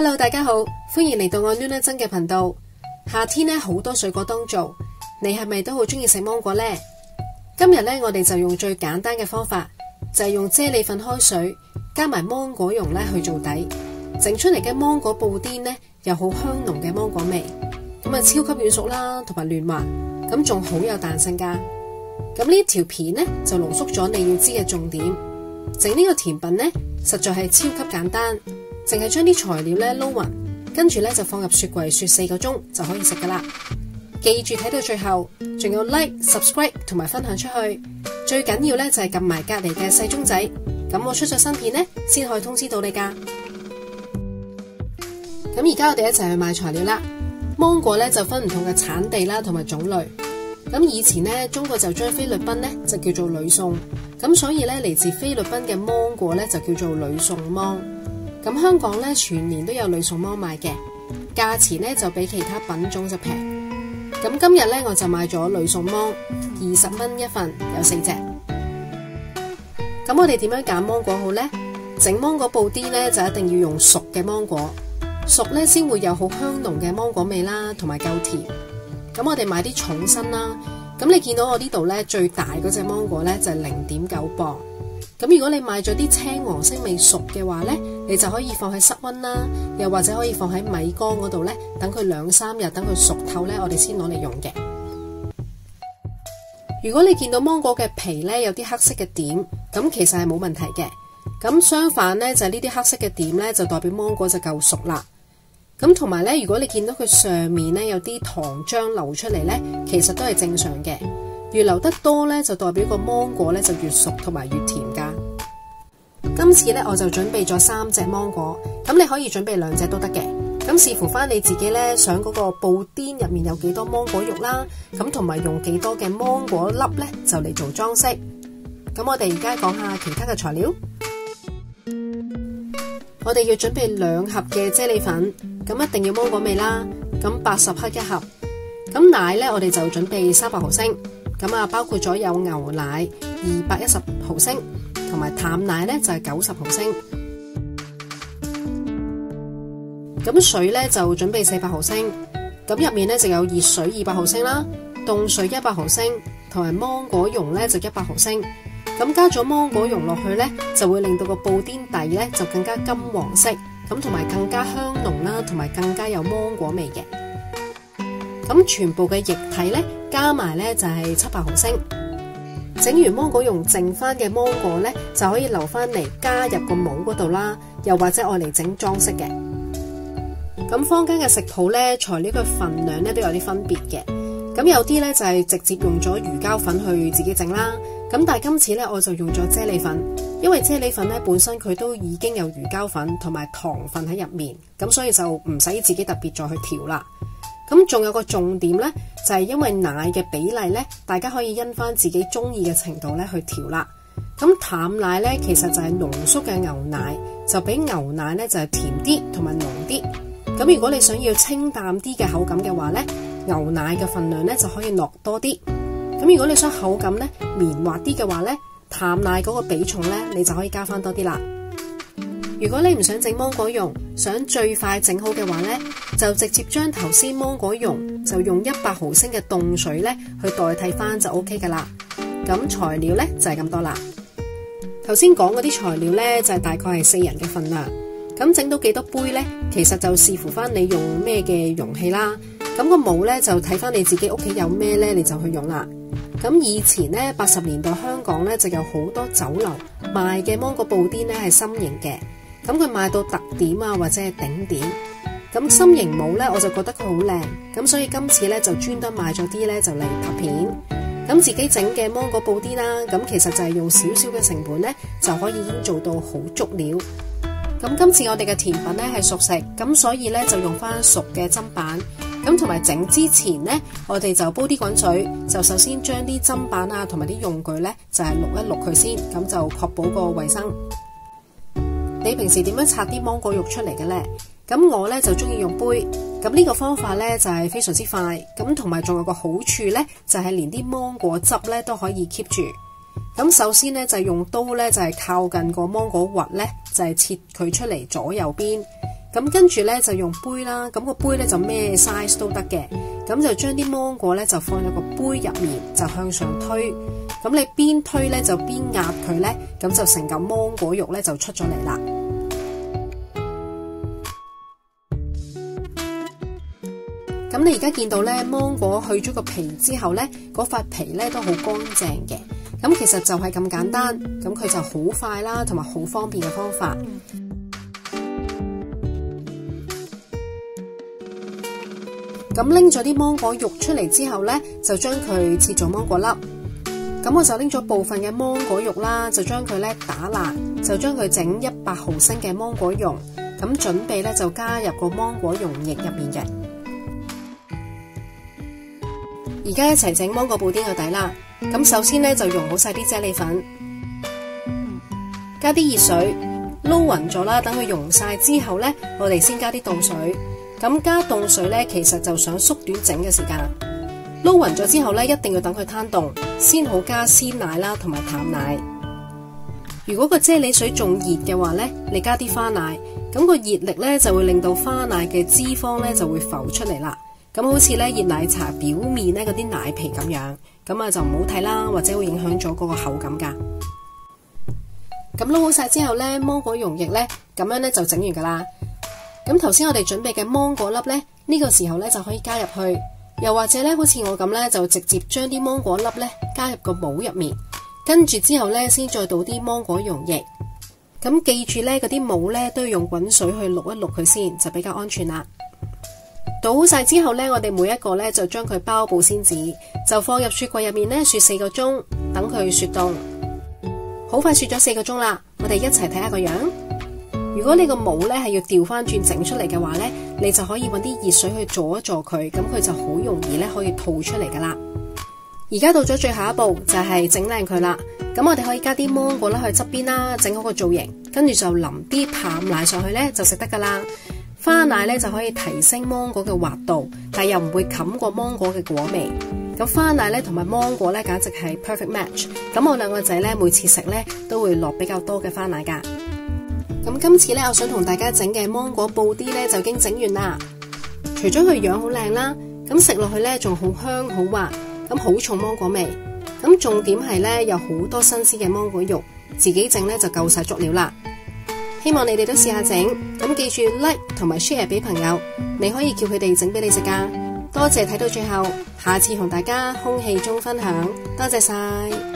Hello， 大家好，歡迎嚟到我 Luna 珍嘅頻道。夏天呢，好多水果當造，你係咪都好中意食芒果呢？今日呢，我哋就用最簡單嘅方法，就係用啫喱粉開水，加埋芒果蓉呢去做底，整出嚟嘅芒果布甸呢，有好香濃嘅芒果味，咁啊超級軟熟啦，同埋嫩滑，咁仲好有彈性噶。咁呢條片呢，就濃縮咗你要知嘅重點。整呢個甜品呢，實在係超級簡單，淨係將啲材料呢撈勻，跟住呢就放入雪櫃雪4個鐘就可以食噶啦。記住睇到最後，仲有 like、subscribe 同埋分享出去。最緊要呢就係撳埋隔離嘅細鐘仔，咁我出咗新片呢，先可以通知到你噶。咁而家我哋一齊去買材料啦。芒果呢就分唔同嘅產地啦，同埋種類。咁以前呢，中國就將菲律賓呢就叫做呂宋，咁所以呢，嚟自菲律賓嘅芒果呢就叫做呂宋芒。咁香港呢，全年都有呂宋芒賣嘅，價錢呢就比其他品種就平。咁今日呢，我就買咗呂宋芒，20蚊一份，有4隻。咁我哋點樣揀芒果好呢？整芒果布甸呢，就一定要用熟嘅芒果，熟呢先會有好香濃嘅芒果味啦，同埋夠甜。咁我哋買啲重身啦，咁你見到我呢度呢，最大嗰隻芒果呢，就係0.9磅。咁如果你買咗啲青黃色未熟嘅話呢，你就可以放喺室溫啦，又或者可以放喺米缸嗰度呢，等佢2-3日，等佢熟透呢，我哋先攞嚟用嘅。如果你見到芒果嘅皮呢，有啲黑色嘅點，咁其實係冇問題嘅。咁相反呢，就係呢啲黑色嘅點呢，就代表芒果就夠熟啦。咁同埋咧，如果你見到佢上面咧有啲糖漿流出嚟咧，其實都係正常嘅。越流得多咧，就代表個芒果咧就越熟同埋越甜噶。今次咧我就準備咗3隻芒果，咁你可以準備2隻都得嘅。咁視乎翻你自己咧，想嗰個布甸入面有幾多芒果肉啦，咁同埋用幾多嘅芒果粒咧，就嚟做裝飾。咁我哋而家講下其他嘅材料。我哋要準備2盒嘅啫喱粉，咁一定要芒果味啦。咁80克1盒。咁奶呢，我哋就準備300毫升。咁啊，包括咗有牛奶210毫升，同埋淡奶呢就係90毫升。咁水呢，就準備400毫升。咁入面呢，就有熱水200毫升啦，凍水100毫升，同埋芒果蓉呢就100毫升。咁加咗芒果蓉落去呢，就會令到個布甸底呢就更加金黃色，咁同埋更加香濃啦，同埋更加有芒果味嘅。咁全部嘅液體呢，加埋呢就係700毫升。整完芒果蓉剩翻嘅芒果呢，就可以留翻嚟加入個模嗰度啦，又或者愛嚟整裝飾嘅。咁坊間嘅食譜呢，材料嘅份量呢都有啲分別嘅。咁有啲呢，就係直接用咗魚膠粉去自己整啦。咁但係今次呢，我就用咗啫喱粉，因為啫喱粉呢本身佢都已經有魚膠粉同埋糖分喺入面，咁所以就唔使自己特別再去調啦。咁仲有個重點呢，就係因為奶嘅比例呢，大家可以因翻自己中意嘅程度呢去調啦。咁淡奶呢，其實就係濃縮嘅牛奶，就比牛奶呢就係甜啲同埋濃啲。咁如果你想要清淡啲嘅口感嘅話呢，牛奶嘅份量呢就可以落多啲。咁如果你想口感呢綿滑啲嘅話呢，淡奶嗰個比重呢，你就可以加翻多啲啦。如果你唔想整芒果蓉，想最快整好嘅話呢，就直接將頭先芒果蓉就用100毫升嘅凍水呢去代替翻就 OK 噶啦。咁材料呢，就係咁多啦。頭先講嗰啲材料呢，就係大概係4人嘅份量。咁整到幾多杯呢？其實就視乎翻你用咩嘅容器啦。咁個模呢，就睇翻你自己屋企有咩呢，你就去用啦。咁以前呢，80年代香港呢就有好多酒樓賣嘅芒果布甸呢係心形嘅，咁佢賣到特點啊或者係頂點。咁心形模呢，我就覺得佢好靚，咁所以今次呢，就專登買咗啲呢就嚟拍片。咁自己整嘅芒果布甸啦，咁其實就係用少少嘅成本呢，就可以已經做到好足料。咁今次我哋嘅甜品呢係熟食，咁所以呢，就用翻熟嘅砧板。咁同埋整之前呢，我哋就煲啲滾水，就首先將啲砧板啊同埋啲用具呢，就係渌一渌佢先，咁就確保個衛生。你平時點樣拆啲芒果肉出嚟嘅呢？咁我呢，就中意用杯，咁呢個方法呢，就係非常之快，咁同埋仲有個好處呢，就係連啲芒果汁呢都可以 keep 住。咁首先呢，就用刀呢，就係靠近個芒果核呢，就係切佢出嚟左右邊。咁跟住咧就用杯啦，咁個杯咧就咩 size 都得嘅，咁就將啲芒果咧就放入個杯入面，就向上推，咁你邊推咧就邊壓佢咧，咁就成嚿芒果肉咧就出咗嚟啦。咁你而家見到咧，芒果去咗個皮之後咧，嗰塊皮咧都好乾淨嘅。咁其實就係咁簡單，咁佢就好快啦，同埋好方便嘅方法。咁拎咗啲芒果肉出嚟之後咧，就將佢切做芒果粒。咁我就拎咗部分嘅芒果肉啦，就將佢咧打爛，就將佢整100毫升嘅芒果蓉。咁準備咧就加入個芒果蓉液入面嘅。而家一齊整芒果布丁個底啦。咁首先咧就溶好晒啲啫喱粉，加啲熱水撈勻咗啦。等佢溶晒之後咧，我哋先加啲凍水。咁加凍水咧，其實就想縮短整嘅時間。撈勻咗之後咧，一定要等佢攤凍，先好加鮮奶啦，同埋淡奶。如果個啫喱水仲熱嘅話咧，你加啲花奶，咁個熱力咧就會令到花奶嘅脂肪咧就會浮出嚟啦。咁好似咧熱奶茶表面咧嗰啲奶皮咁樣，咁啊就唔好睇啦，或者會影響咗嗰個口感噶。咁撈好晒之後咧，芒果溶液咧咁樣咧就整完噶啦。咁頭先我哋準備嘅芒果粒咧，呢個時候咧就可以加入去，又或者咧好似我咁咧就直接將啲芒果粒咧加入個模入面，跟住之後咧先再倒啲芒果溶液。咁記住咧嗰啲模咧都要用滾水去渌一渌佢先，就比較安全啦。倒好晒之後咧，我哋每一個咧就將佢包保鮮紙，就放入雪櫃入面咧雪4個鐘，等佢雪凍。好快雪咗4個鐘啦，我哋一齊睇下個樣。如果你個模咧係要調翻轉整出嚟嘅話咧，你就可以揾啲熱水去助一助佢，咁佢就好容易咧可以吐出嚟噶啦。而家到咗最後一步，就係整靚佢啦。咁我哋可以加啲芒果啦去側邊啦，整好個造型，跟住就淋啲淡奶上去咧就食得噶啦。花奶咧就可以提升芒果嘅滑度，但又唔會冚過芒果嘅果味。咁花奶咧同埋芒果咧簡直係 perfect match。咁我兩個仔咧每次食咧都會落比較多嘅花奶噶。咁今次咧我想同大家整嘅芒果布丁咧就已經整完啦。除咗佢樣好靚啦，咁食落去咧仲好香好滑，咁好重芒果味。咁重點係咧有好多新鮮嘅芒果肉，自己整咧就夠晒足料啦。希望你哋都試下整，咁記住 like 同埋 share 俾朋友，你可以叫佢哋整俾你食噶。多謝睇到最後，下次同大家空氣中分享，多謝晒。